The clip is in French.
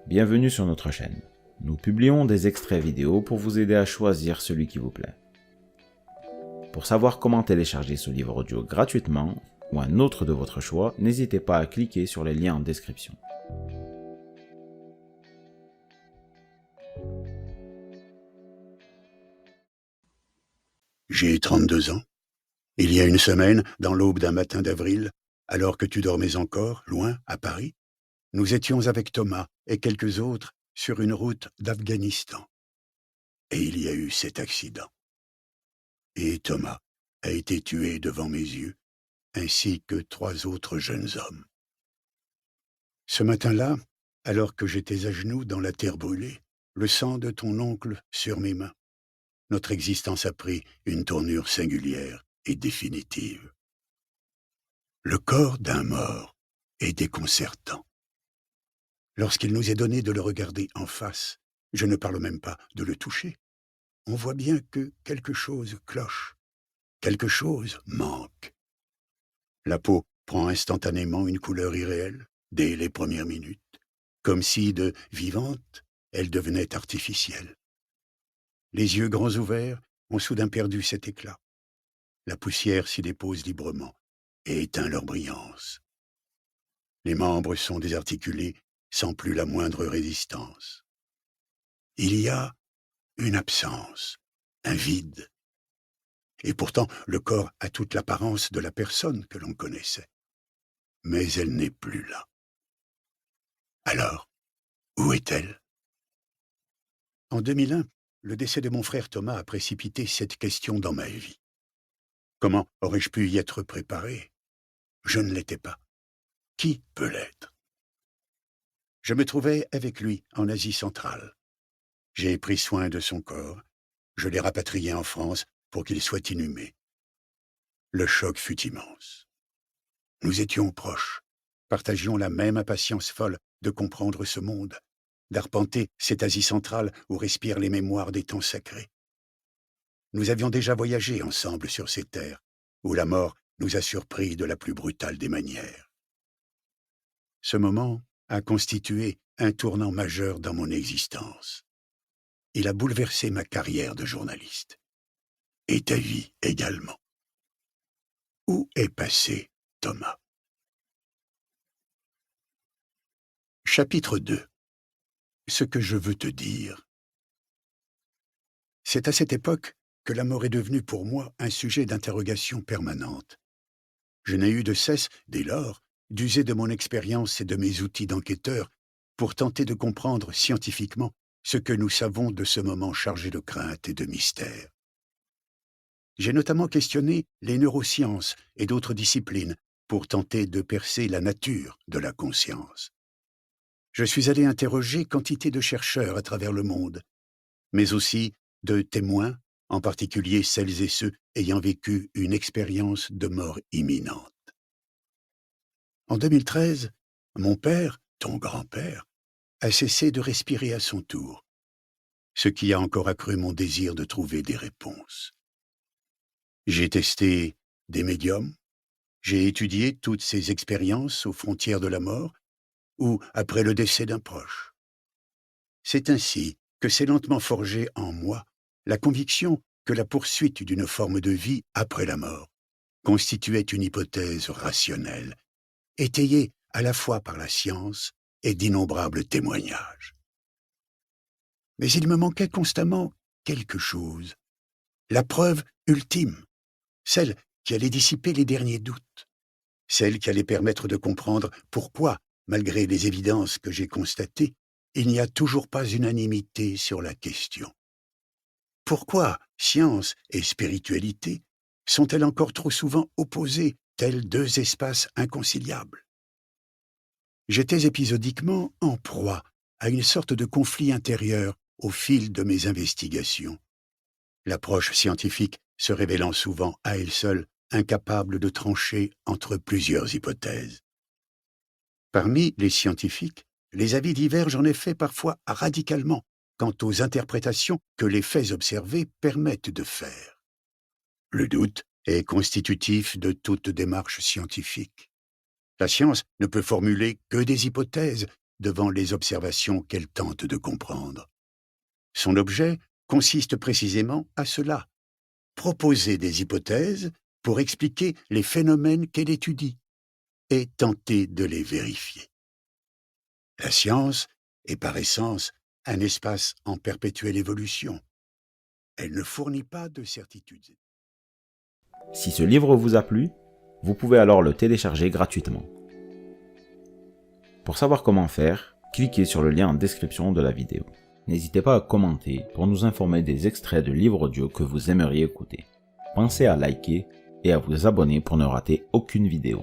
Bienvenue sur notre chaîne. Nous publions des extraits vidéo pour vous aider à choisir celui qui vous plaît. Pour savoir comment télécharger ce livre audio gratuitement, ou un autre de votre choix, n'hésitez pas à cliquer sur les liens en description. J'ai 32 ans. Il y a une semaine, dans l'aube d'un matin d'avril, alors que tu dormais encore, loin, à Paris, nous étions avec Thomas et quelques autres sur une route d'Afghanistan. Et il y a eu cet accident. Et Thomas a été tué devant mes yeux, ainsi que 3 autres jeunes hommes. Ce matin-là, alors que j'étais à genoux dans la terre brûlée, le sang de ton oncle sur mes mains, notre existence a pris une tournure singulière et définitive. Le corps d'un mort est déconcertant. Lorsqu'il nous est donné de le regarder en face, je ne parle même pas de le toucher, on voit bien que quelque chose cloche, quelque chose manque. La peau prend instantanément une couleur irréelle, dès les premières minutes, comme si, de vivante, elle devenait artificielle. Les yeux grands ouverts ont soudain perdu cet éclat. La poussière s'y dépose librement et éteint leur brillance. Les membres sont désarticulés, sans plus la moindre résistance. Il y a une absence, un vide. Et pourtant, le corps a toute l'apparence de la personne que l'on connaissait. Mais elle n'est plus là. Alors, où est-elle? En 2001, le décès de mon frère Thomas a précipité cette question dans ma vie. Comment aurais-je pu y être préparé? Je ne l'étais pas. Qui peut l'être? Je me trouvais avec lui en Asie centrale. J'ai pris soin de son corps. Je l'ai rapatrié en France pour qu'il soit inhumé. Le choc fut immense. Nous étions proches, partagions la même impatience folle de comprendre ce monde, d'arpenter cette Asie centrale où respirent les mémoires des temps sacrés. Nous avions déjà voyagé ensemble sur ces terres, où la mort nous a surpris de la plus brutale des manières. Ce moment a constitué un tournant majeur dans mon existence. Il a bouleversé ma carrière de journaliste. Et ta vie également. Où est passé Thomas? Chapitre 2. Ce que je veux te dire. C'est à cette époque que la mort est devenue pour moi un sujet d'interrogation permanente. Je n'ai eu de cesse, dès lors, d'user de mon expérience et de mes outils d'enquêteur pour tenter de comprendre scientifiquement ce que nous savons de ce moment chargé de crainte et de mystère. J'ai notamment questionné les neurosciences et d'autres disciplines pour tenter de percer la nature de la conscience. Je suis allé interroger quantité de chercheurs à travers le monde, mais aussi de témoins, en particulier celles et ceux ayant vécu une expérience de mort imminente. En 2013, mon père, ton grand-père, a cessé de respirer à son tour, ce qui a encore accru mon désir de trouver des réponses. J'ai testé des médiums, j'ai étudié toutes ces expériences aux frontières de la mort ou après le décès d'un proche. C'est ainsi que s'est lentement forgée en moi la conviction que la poursuite d'une forme de vie après la mort constituait une hypothèse rationnelle, étayée à la fois par la science et d'innombrables témoignages. Mais il me manquait constamment quelque chose, la preuve ultime, celle qui allait dissiper les derniers doutes, celle qui allait permettre de comprendre pourquoi, malgré les évidences que j'ai constatées, il n'y a toujours pas unanimité sur la question. Pourquoi science et spiritualité sont-elles encore trop souvent opposées, tels deux espaces inconciliables? J'étais épisodiquement en proie à une sorte de conflit intérieur au fil de mes investigations, l'approche scientifique se révélant souvent à elle seule incapable de trancher entre plusieurs hypothèses. Parmi les scientifiques, les avis divergent en effet parfois radicalement quant aux interprétations que les faits observés permettent de faire. Le doute est constitutif de toute démarche scientifique. La science ne peut formuler que des hypothèses devant les observations qu'elle tente de comprendre. Son objet consiste précisément à cela, proposer des hypothèses pour expliquer les phénomènes qu'elle étudie et tenter de les vérifier. La science est par essence un espace en perpétuelle évolution. Elle ne fournit pas de certitudes. Si ce livre vous a plu, vous pouvez alors le télécharger gratuitement. Pour savoir comment faire, cliquez sur le lien en description de la vidéo. N'hésitez pas à commenter pour nous informer des extraits de livres audio que vous aimeriez écouter. Pensez à liker et à vous abonner pour ne rater aucune vidéo.